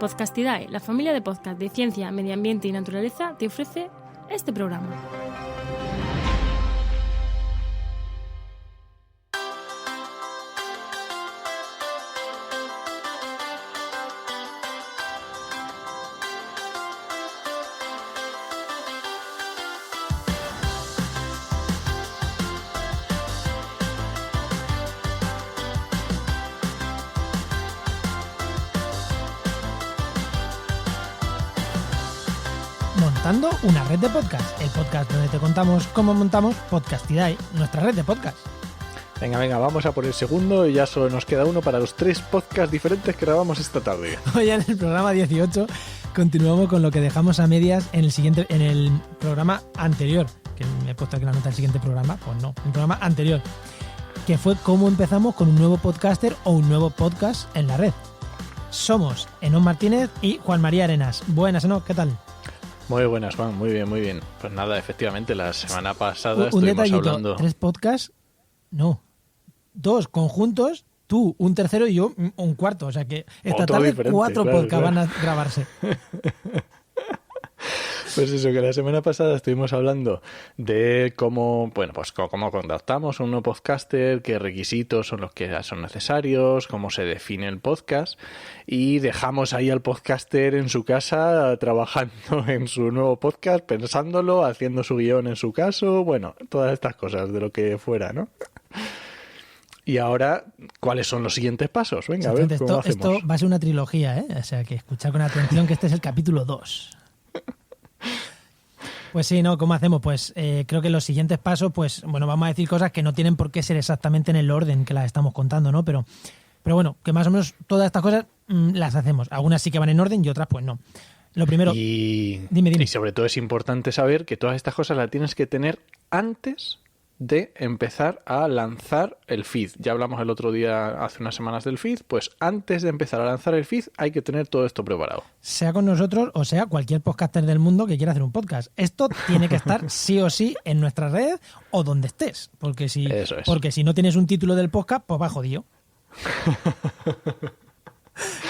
Podcastidae, la familia de podcast de ciencia, medio ambiente y naturaleza, te ofrece este programa. Montando una red de podcast, el podcast donde te contamos cómo montamos Podcastidae, nuestra red de podcast. Venga, vamos a por el segundo y ya solo nos queda uno para los 3 podcasts diferentes que grabamos esta tarde. Hoy en el programa 18 continuamos con lo que dejamos a medias en el programa anterior, que me he puesto aquí la nota del siguiente programa, pues no, el programa anterior, que fue cómo empezamos con un nuevo podcaster o un nuevo podcast en la red. Somos Enoch Martínez y Juan María Arenas. Buenas, Enoch, ¿qué tal? Muy buenas, Juan, muy bien. Pues nada, efectivamente, la semana pasada un estuvimos detallito, hablando... 3 podcasts, no, 2 conjuntos, tú un tercero y yo un cuarto, o sea que esta tarde 4 podcasts van a grabarse. Pues eso, que la semana pasada estuvimos hablando de cómo contactamos a un nuevo podcaster, qué requisitos son los que son necesarios, cómo se define el podcast, y dejamos ahí al podcaster en su casa trabajando en su nuevo podcast, pensándolo, haciendo su guión en su caso, bueno, todas estas cosas de lo que fuera, ¿no? Y ahora, ¿cuáles son los siguientes pasos? Venga, a ver cómo hacemos. Esto va a ser una trilogía, ¿eh? O sea que escuchad con atención que este es el capítulo 2. Pues sí, ¿no? ¿Cómo hacemos? Pues creo que los siguientes pasos, pues bueno, vamos a decir cosas que no tienen por qué ser exactamente en el orden que las estamos contando, ¿no? Pero bueno, que más o menos todas estas cosas las hacemos. Algunas sí que van en orden y otras pues no. Lo primero... Dime. Y sobre todo es importante saber que todas estas cosas las tienes que tener antes de empezar a lanzar el feed. Ya hablamos el otro día, hace unas semanas, del feed, pues antes de empezar a lanzar el feed hay que tener todo esto preparado. Sea con nosotros o sea cualquier podcaster del mundo que quiera hacer un podcast. Esto tiene que estar sí o sí en nuestra red o donde estés, porque si no tienes un título del podcast, pues va jodido.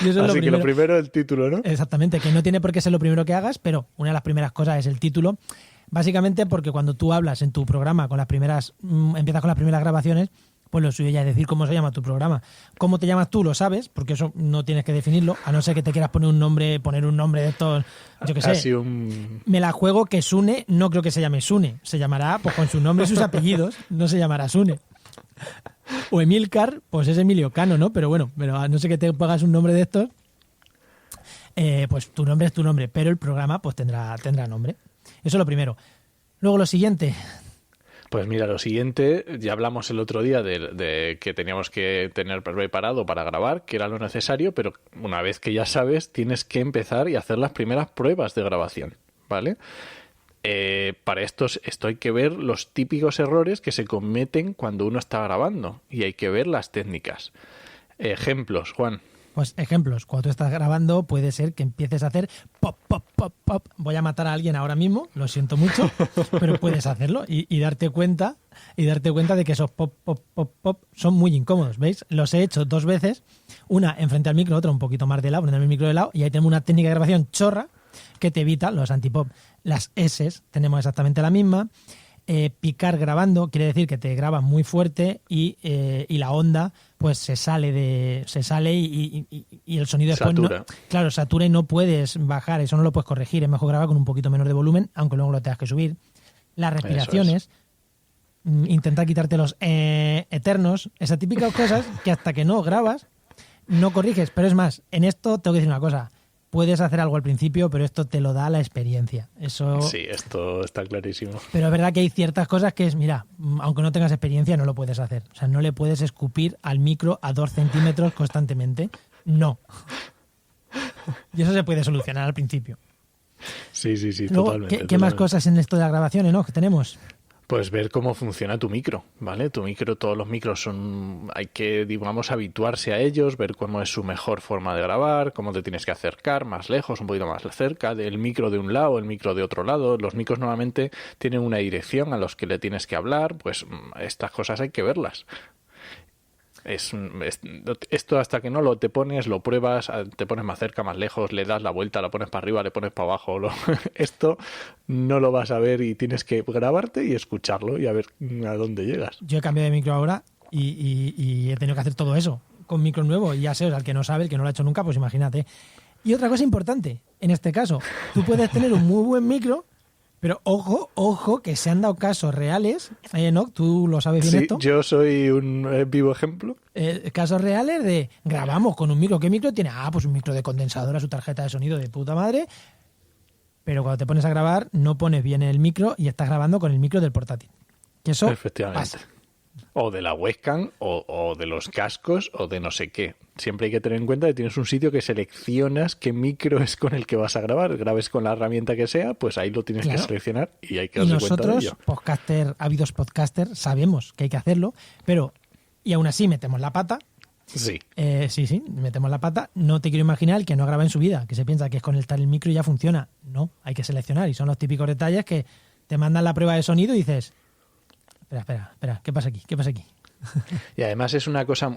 Y eso Así que lo primero es el título, ¿no? Exactamente, que no tiene por qué ser lo primero que hagas, pero una de las primeras cosas es el título. Básicamente porque cuando tú hablas en tu programa empiezas con las primeras grabaciones, pues lo suyo ya es decir cómo se llama tu programa. ¿Cómo te llamas tú? Lo sabes, porque eso no tienes que definirlo, a no ser que te quieras poner un nombre de estos, yo qué sé. Me la juego que Sune, no creo que se llame Sune, se llamará pues con su nombre y sus apellidos, no se llamará Sune. O Emilcar, pues es Emilio Cano, ¿no? Pero bueno, a no ser que te pongas un nombre de estos, pues tu nombre es tu nombre, pero el programa pues tendrá nombre. Eso es lo primero. Luego lo siguiente. Pues mira, lo siguiente, ya hablamos el otro día de que teníamos que tener preparado para grabar, que era lo necesario, pero una vez que ya sabes, tienes que empezar y hacer las primeras pruebas de grabación, ¿vale? Para esto hay que ver los típicos errores que se cometen cuando uno está grabando y hay que ver las técnicas. Ejemplos, Juan. Pues ejemplos, cuando tú estás grabando puede ser que empieces a hacer pop, pop, pop, pop. Voy a matar a alguien ahora mismo, lo siento mucho, pero puedes hacerlo y darte cuenta de que esos pop, pop, pop, pop son muy incómodos, ¿veis? Los he hecho 2 veces, una enfrente al micro, otra un poquito más de lado, ponerme el micro de lado, y ahí tenemos una técnica de grabación chorra que te evita los antipop. Las S tenemos exactamente la misma. Picar grabando quiere decir que te grabas muy fuerte y la onda pues se sale y el sonido satura. Después satura y no puedes bajar, eso no lo puedes corregir, es mejor grabar con un poquito menos de volumen, aunque luego lo tengas que subir. Las respiraciones, intentar quitarte los eternos, esas típicas cosas que hasta que no grabas no corriges, pero es más, en esto tengo que decir una cosa. Puedes hacer algo al principio, pero esto te lo da la experiencia. Eso... Sí, esto está clarísimo. Pero es verdad que hay ciertas cosas que mira, aunque no tengas experiencia, no lo puedes hacer. O sea, no le puedes escupir al micro a 2 centímetros constantemente. No. Y eso se puede solucionar al principio. Sí, Luego, totalmente. ¿Qué más cosas en esto de la grabación, ¿no? que tenemos? Pues ver cómo funciona tu micro, ¿vale? Tu micro, todos los micros hay que, digamos, habituarse a ellos, ver cómo es su mejor forma de grabar, cómo te tienes que acercar más lejos, un poquito más cerca, del micro de un lado, el micro de otro lado. Los micros normalmente tienen una dirección a los que le tienes que hablar, pues estas cosas hay que verlas. Esto hasta que no te pones, lo pruebas, te pones más cerca, más lejos, le das la vuelta, la pones para arriba, le pones para abajo. Esto no lo vas a ver y tienes que grabarte y escucharlo y a ver a dónde llegas. Yo he cambiado de micro ahora y he tenido que hacer todo eso con micro nuevo. Y ya sé, o sea, el que no sabe, el que no lo ha hecho nunca, pues imagínate. Y otra cosa importante, en este caso, tú puedes tener un muy buen micro, pero ojo, que se han dado casos reales, ¿no? Tú lo sabes bien esto. Sí, yo soy un vivo ejemplo. Casos reales de grabamos con un micro. ¿Qué micro tiene? Pues un micro de condensador a su tarjeta de sonido de puta madre. Pero cuando te pones a grabar, no pones bien el micro y estás grabando con el micro del portátil. Que eso efectivamente. Pasa. O de la webcam, o de los cascos, o de no sé qué. Siempre hay que tener en cuenta que tienes un sitio que seleccionas qué micro es con el que vas a grabar. Grabes con la herramienta que sea, pues ahí lo tienes que seleccionar y hay que darse cuenta de ello. Nosotros, ávidos podcasters, sabemos que hay que hacerlo, pero y aún así metemos la pata. Sí. Sí, metemos la pata. No te quiero imaginar el que no graba en su vida, que se piensa que es conectar el micro y ya funciona. No, hay que seleccionar y son los típicos detalles que te mandan la prueba de sonido y dices, espera, ¿qué pasa aquí? Y además es una cosa,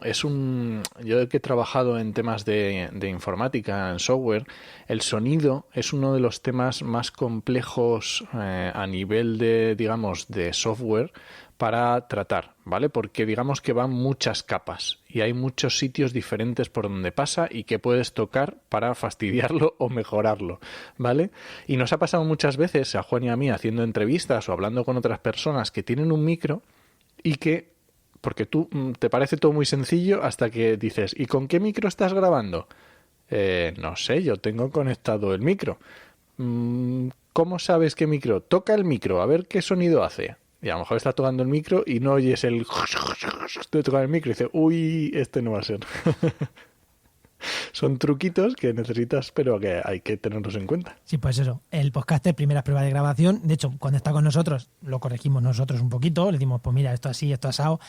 yo que he trabajado en temas de informática, en software, el sonido es uno de los temas más complejos a nivel de software para tratar, ¿vale? Porque digamos que van muchas capas y hay muchos sitios diferentes por donde pasa y que puedes tocar para fastidiarlo o mejorarlo, ¿vale? Y nos ha pasado muchas veces a Juan y a mí haciendo entrevistas o hablando con otras personas que tienen un micro y que porque tú te parece todo muy sencillo hasta que dices, ¿y con qué micro estás grabando? No sé, yo tengo conectado el micro. ¿Cómo sabes qué micro? Toca el micro, a ver qué sonido hace. Y a lo mejor estás tocando el micro y no oyes el... Estoy tocando el micro y dices, uy, este no va a ser. Son truquitos que necesitas, pero que hay que tenerlos en cuenta. Sí, pues eso. El podcaster, primera prueba de grabación. De hecho, cuando está con nosotros, lo corregimos nosotros un poquito. Le decimos, pues mira, esto así, esto asado.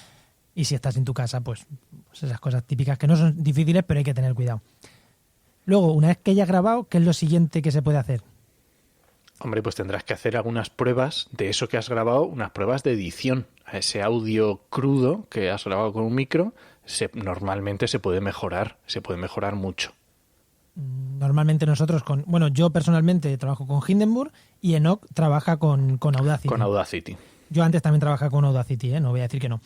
Y si estás en tu casa, pues esas cosas típicas que no son difíciles, pero hay que tener cuidado. Luego, una vez que hayas grabado, ¿qué es lo siguiente que se puede hacer? Hombre, pues tendrás que hacer algunas pruebas de eso que has grabado, unas pruebas de edición. A ese audio crudo que has grabado con un micro, normalmente se puede mejorar mucho. Normalmente nosotros yo personalmente trabajo con Hindenburg y Enoch trabaja con Audacity. Con Audacity. Yo antes también trabajaba con Audacity, no voy a decir que no.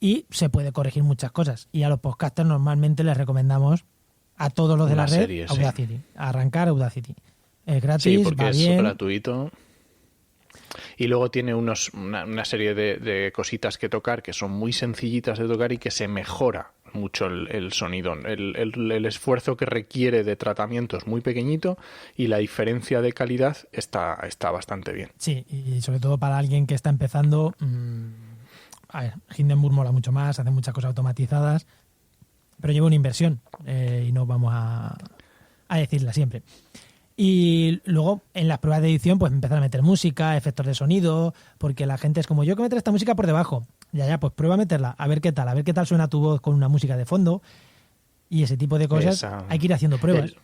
Y se puede corregir muchas cosas. Y a los podcasters normalmente les recomendamos a todos los de la red Audacity. Sí. Arrancar Audacity. Es gratis, sí, porque va es bien. Gratuito. Y luego tiene una serie de cositas que tocar que son muy sencillitas de tocar y que se mejora mucho el sonido. El esfuerzo que requiere de tratamiento es muy pequeñito y la diferencia de calidad está bastante bien. Sí, y sobre todo para alguien que está empezando... A ver, Hindenburg mola mucho más, hace muchas cosas automatizadas, pero lleva una inversión y no vamos a decirla siempre. Y luego en las pruebas de edición pues empezar a meter música, efectos de sonido, porque la gente es como, yo que meter esta música por debajo. Ya, pues prueba a meterla, a ver qué tal suena tu voz con una música de fondo y ese tipo de cosas. Hay que ir haciendo pruebas.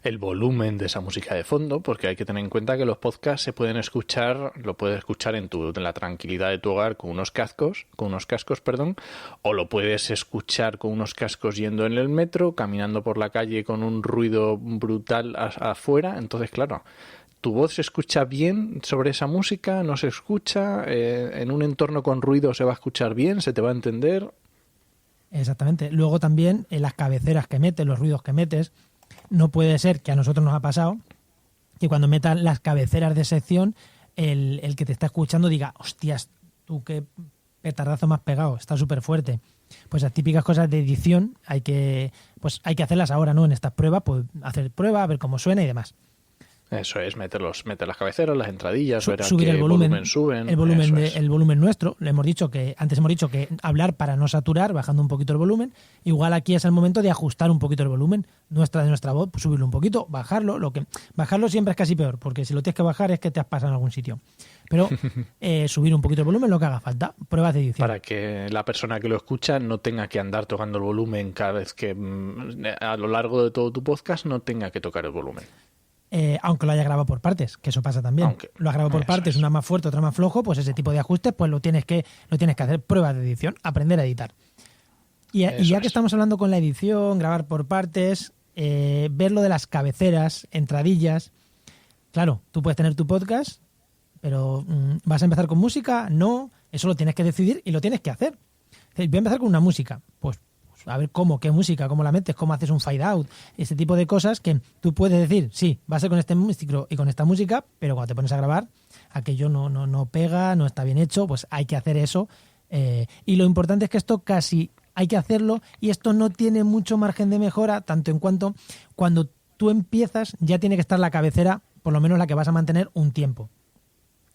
El volumen de esa música de fondo, porque hay que tener en cuenta que los podcasts se pueden escuchar, lo puedes escuchar en la tranquilidad de tu hogar con unos cascos, o lo puedes escuchar con unos cascos yendo en el metro, caminando por la calle con un ruido brutal afuera. Entonces, claro, tu voz se escucha bien sobre esa música, no se escucha, en un entorno con ruido se va a escuchar bien, se te va a entender. Exactamente. Luego también en las cabeceras que metes, los ruidos que metes. No puede ser, que a nosotros nos ha pasado, que cuando metas las cabeceras de sección, el que te está escuchando diga, hostias, tú qué petardazo más pegado, está súper fuerte. Pues las típicas cosas de edición hay que hacerlas ahora, ¿no? En estas pruebas, pues hacer pruebas, ver cómo suena y demás. Eso es, meter las cabeceras, las entradillas, ver subir qué el volumen suben. El volumen nuestro. Antes hemos dicho que hablar para no saturar, bajando un poquito el volumen. Igual aquí es el momento de ajustar un poquito el volumen de nuestra voz, pues subirlo un poquito, bajarlo. Bajarlo siempre es casi peor, porque si lo tienes que bajar es que te has pasado en algún sitio. Pero subir un poquito el volumen, lo que haga falta. Pruebas de edición. Para que la persona que lo escucha no tenga que andar tocando el volumen cada vez que a lo largo de todo tu podcast no tenga que tocar el volumen. Aunque lo haya grabado por partes, que eso pasa también. Lo has grabado por partes, una más fuerte, otra más flojo, pues ese tipo de ajustes pues lo tienes que hacer. Pruebas de edición, aprender a editar. Y ya que estamos hablando con la edición, grabar por partes, ver lo de las cabeceras, entradillas. Claro, tú puedes tener tu podcast, pero ¿vas a empezar con música? No, eso lo tienes que decidir y lo tienes que hacer. Voy a empezar con una música. Pues a ver qué música, cómo la metes, cómo haces un fade out, ese tipo de cosas que tú puedes decir, sí, va a ser con este micro y con esta música, pero cuando te pones a grabar, aquello no pega, no está bien hecho, pues hay que hacer eso. Y lo importante es que esto casi hay que hacerlo y esto no tiene mucho margen de mejora, tanto en cuanto cuando tú empiezas ya tiene que estar la cabecera, por lo menos la que vas a mantener un tiempo.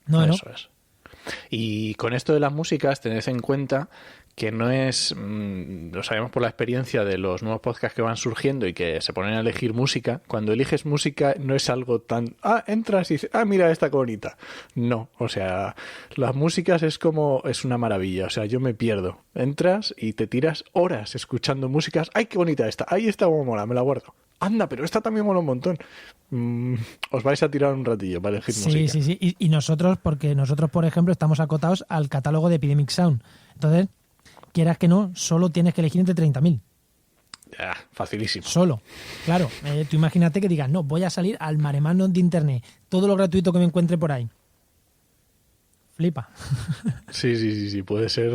Eso es. Y con esto de las músicas, tened en cuenta que no es, lo sabemos por la experiencia de los nuevos podcasts que van surgiendo y que se ponen a elegir música. Cuando eliges música no es algo tan, entras y dices, mira esta qué bonita. No, o sea, las músicas es una maravilla, o sea, yo me pierdo. Entras y te tiras horas escuchando músicas, ¡ay, qué bonita esta! ¡Ay, esta como mola, me la guardo! Anda, pero esta también mola un montón. Os vais a tirar un ratillo para elegir música. Sí. Y nosotros, por ejemplo, estamos acotados al catálogo de Epidemic Sound. Entonces, quieras que no, solo tienes que elegir entre 30.000. Ya, facilísimo. Solo. Claro, tú imagínate que digas, no, voy a salir al maremano de internet, todo lo gratuito que me encuentre por ahí. Flipa. Sí, puede ser.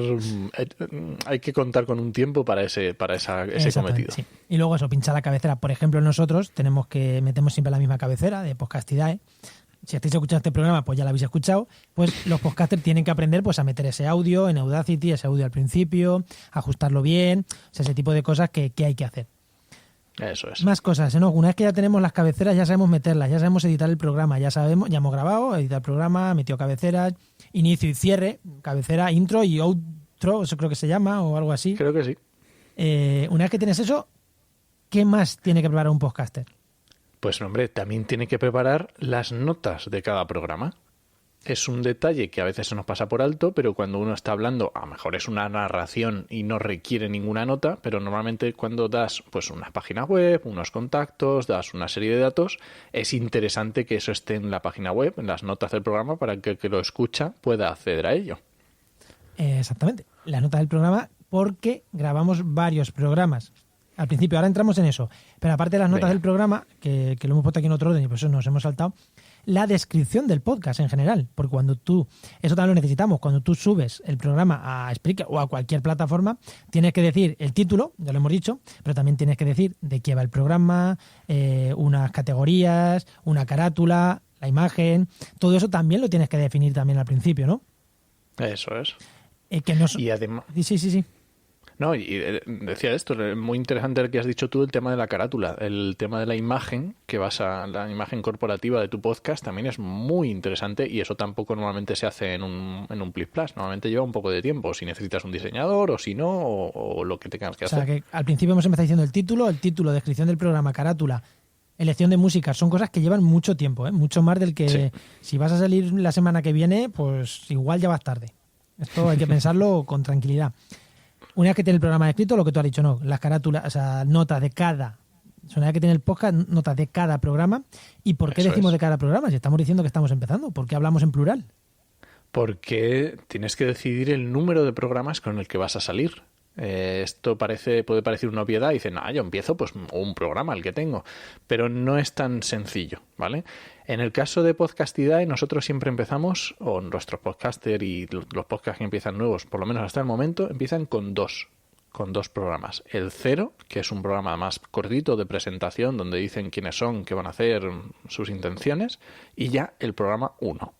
Hay que contar con un tiempo para ese cometido. Sí. Y luego eso, pinchar la cabecera. Por ejemplo, nosotros metemos siempre la misma cabecera de Podcastidae. Si estáis escuchando este programa, pues ya lo habéis escuchado. Pues los podcasters tienen que aprender pues a meter ese audio en Audacity, ese audio al principio, ajustarlo bien, o sea, ese tipo de cosas que hay que hacer. Eso es. Más cosas, ¿no? Una vez que ya tenemos las cabeceras, ya sabemos meterlas, ya sabemos editar el programa, ya hemos grabado, editar el programa, metido cabeceras, inicio y cierre, cabecera, intro y outro, eso creo que se llama, o algo así. Creo que sí. Una vez que tienes eso, ¿qué más tiene que preparar un podcaster? Pues, hombre, también tiene que preparar las notas de cada programa. Es un detalle que a veces se nos pasa por alto, pero cuando uno está hablando, a lo mejor es una narración y no requiere ninguna nota, pero normalmente cuando das pues una página web, unos contactos, das una serie de datos, es interesante que eso esté en la página web, en las notas del programa, para que el que lo escucha pueda acceder a ello. Exactamente, las notas del programa, porque grabamos varios programas. Al principio, ahora entramos en eso, pero aparte de las notas del programa, que lo hemos puesto aquí en otro orden y por eso nos hemos saltado, la descripción del podcast en general, porque eso también lo necesitamos, cuando tú subes el programa a Spreaker o a cualquier plataforma, tienes que decir el título, ya lo hemos dicho, pero también tienes que decir de qué va el programa, unas categorías, una carátula, la imagen, todo eso también lo tienes que definir también al principio, ¿no? Eso es. Y además... Sí. No, y decía esto, muy interesante el que has dicho tú, el tema de la carátula, el tema de la imagen, la imagen corporativa de tu podcast también es muy interesante y eso tampoco normalmente se hace en un Plis Plus, normalmente lleva un poco de tiempo, si necesitas un diseñador o si no, o lo que tengas que hacer. O sea, que al principio hemos empezado diciendo el título, descripción del programa, carátula, elección de música, son cosas que llevan mucho tiempo, mucho más del que si vas a salir la semana que viene, pues igual ya vas tarde. Esto hay que pensarlo con tranquilidad. Una vez que tiene el programa escrito, lo que tú has dicho, no, las carátulas, o sea, notas de cada... Una vez que tiene el podcast, notas de cada programa. ¿Y por qué decimos de cada programa? Si estamos diciendo que estamos empezando, ¿por qué hablamos en plural? Porque tienes que decidir el número de programas con el que vas a salir. Esto puede parecer una obviedad y dicen, yo empiezo pues un programa, el que tengo, pero no es tan sencillo, ¿vale? En el caso de Podcastidae, nosotros siempre empezamos, o nuestros podcasters y los podcasts que empiezan nuevos, por lo menos hasta el momento, empiezan con dos programas. El 0, que es un programa más cortito de presentación, donde dicen quiénes son, qué van a hacer, sus intenciones, y ya el programa 1.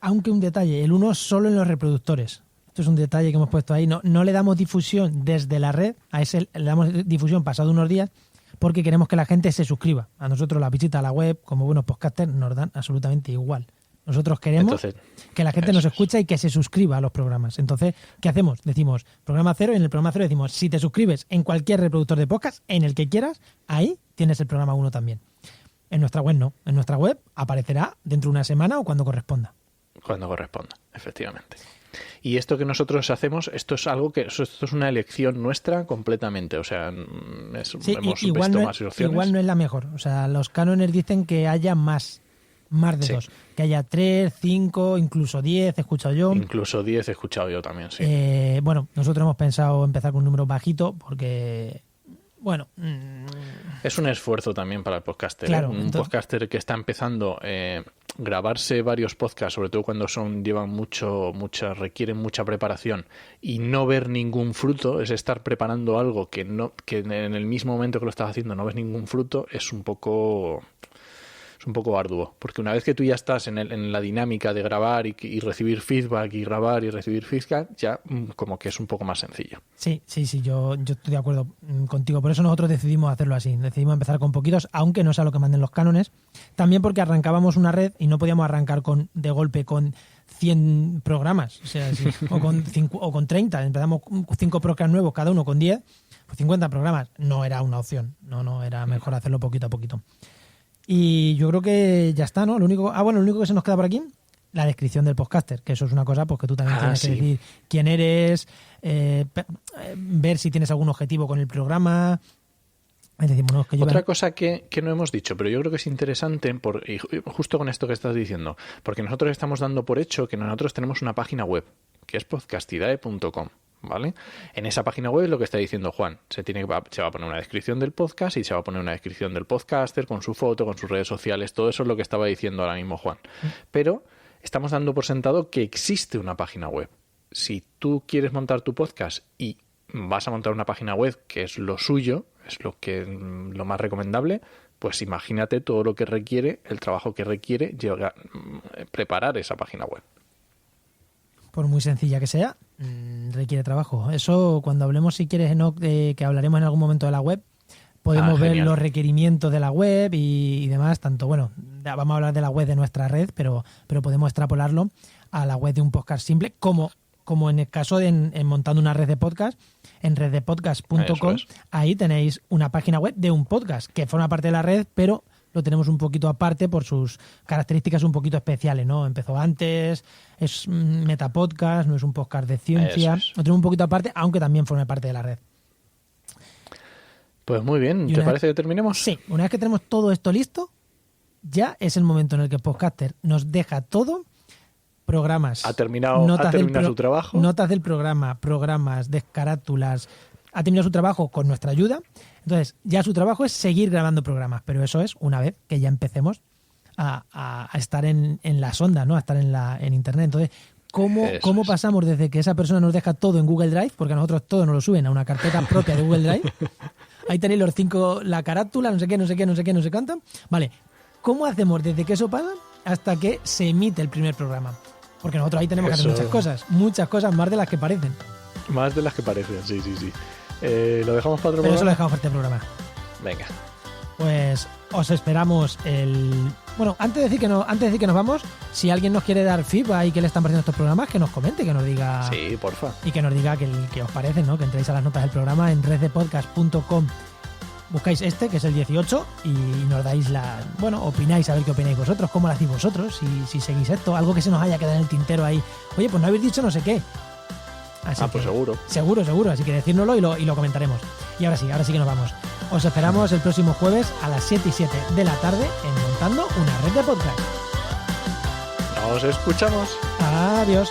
Aunque un detalle, el 1 solo en los reproductores. Esto es un detalle que hemos puesto ahí. No le damos difusión desde la red, a ese le damos difusión pasado unos días, porque queremos que la gente se suscriba. A nosotros la visita a la web, como buenos podcasters, nos dan absolutamente igual. Nosotros queremos que la gente nos escuche y que se suscriba a los programas. Entonces, ¿qué hacemos? Decimos programa 0 y en el programa 0 decimos, si te suscribes en cualquier reproductor de podcast, en el que quieras, ahí tienes el programa 1 también. En nuestra web no. En nuestra web aparecerá dentro de una semana o cuando corresponda. Cuando corresponda, efectivamente. Y esto que nosotros hacemos, esto es una elección nuestra completamente. O sea, hemos visto más opciones. Igual no es la mejor. O sea, los cánones dicen que haya más. más de 2. Que haya 3, 5, incluso 10, he escuchado yo. Incluso 10 he escuchado yo también, sí. Bueno, nosotros hemos pensado empezar con un número bajito porque, bueno... Es un esfuerzo también para el podcaster. Claro, Un podcaster que está empezando, grabarse varios podcasts, sobre todo cuando requieren mucha preparación, y no ver ningún fruto, es estar preparando algo que en el mismo momento que lo estás haciendo no ves ningún fruto, es un poco arduo, porque una vez que tú ya estás en la dinámica de grabar y recibir feedback, y grabar y recibir feedback, ya como que es un poco más sencillo. Sí, yo estoy de acuerdo contigo. Por eso nosotros decidimos hacerlo así. Decidimos empezar con poquitos, aunque no sea lo que manden los cánones. También porque arrancábamos una red y no podíamos arrancar de golpe con 100 programas, o sea, o con 30. Empezamos 5 podcasts nuevos, cada uno con 10, pues 50 programas. No era una opción. No era mejor hacerlo poquito a poquito. Y yo creo que ya está, ¿no? Lo único que se nos queda por aquí, la descripción del podcaster, que eso es una cosa pues que tú también tienes que decir quién eres, ver si tienes algún objetivo con el programa. Es decir, bueno, Otra cosa que no hemos dicho, pero yo creo que es interesante, y justo con esto que estás diciendo, porque nosotros estamos dando por hecho que nosotros tenemos una página web, que es podcastidae.com. ¿Vale? En esa página web lo que está diciendo Juan, se va a poner una descripción del podcast y se va a poner una descripción del podcaster con su foto, con sus redes sociales, todo eso es lo que estaba diciendo ahora mismo Juan. Pero estamos dando por sentado que existe una página web. Si tú quieres montar tu podcast y vas a montar una página web que es lo suyo, es lo más recomendable, pues imagínate todo lo que requiere, el trabajo que requiere preparar esa página web. Por muy sencilla que sea, requiere trabajo. Eso, cuando hablemos, si quieres, Enoch, que hablaremos en algún momento de la web, podemos ver los requerimientos de la web y demás. Tanto, bueno, vamos a hablar de la web de nuestra red, pero podemos extrapolarlo a la web de un podcast simple, como en el caso de en montando una red de podcast, en reddepodcast.com, ahí tenéis una página web de un podcast que forma parte de la red, pero lo tenemos un poquito aparte por sus características un poquito especiales, ¿no? Empezó antes, es metapodcast, no es un podcast de ciencia. Lo tenemos un poquito aparte, aunque también forma parte de la red. Pues muy bien, ¿te parece que terminemos? Sí, una vez que tenemos todo esto listo, ya es el momento en el que el podcaster nos deja todo, programas. Ha terminado su trabajo. Notas del programa, programas, carátulas. Ha terminado su trabajo con nuestra ayuda. Entonces, ya su trabajo es seguir grabando programas, pero eso es una vez que ya empecemos a estar en las ondas, ¿no? A estar en Internet. Entonces, ¿cómo pasamos desde que esa persona nos deja todo en Google Drive? Porque a nosotros todo nos lo suben a una carpeta propia de Google Drive. Ahí tenéis los 5, la carátula, no sé qué cuánto. Vale, ¿cómo hacemos desde que eso pasa hasta que se emite el primer programa? Porque nosotros ahí tenemos que hacer muchas cosas más de las que parecen. Más de las que parecen, sí. ¿Lo dejamos para otro programa? Pero eso lo dejamos para este programa. Venga. Pues os esperamos Bueno, antes de decir que nos vamos, si alguien nos quiere dar feedback y qué le están pareciendo estos programas, que nos comente, que nos diga... Sí, porfa. Y que nos diga que os parece, ¿no? Que entréis a las notas del programa en reddepodcast.com. Buscáis que es el 18, y nos dais opináis, a ver qué opináis vosotros, cómo lo hacéis vosotros, si seguís esto, algo que se nos haya quedado en el tintero ahí. Oye, pues no habéis dicho no sé qué. Pues seguro. Seguro, así que decírnoslo y lo comentaremos. Y ahora sí que nos vamos. Os esperamos el próximo jueves a las 7:07 de la tarde en Montando una Red de Podcast. Nos escuchamos. Adiós.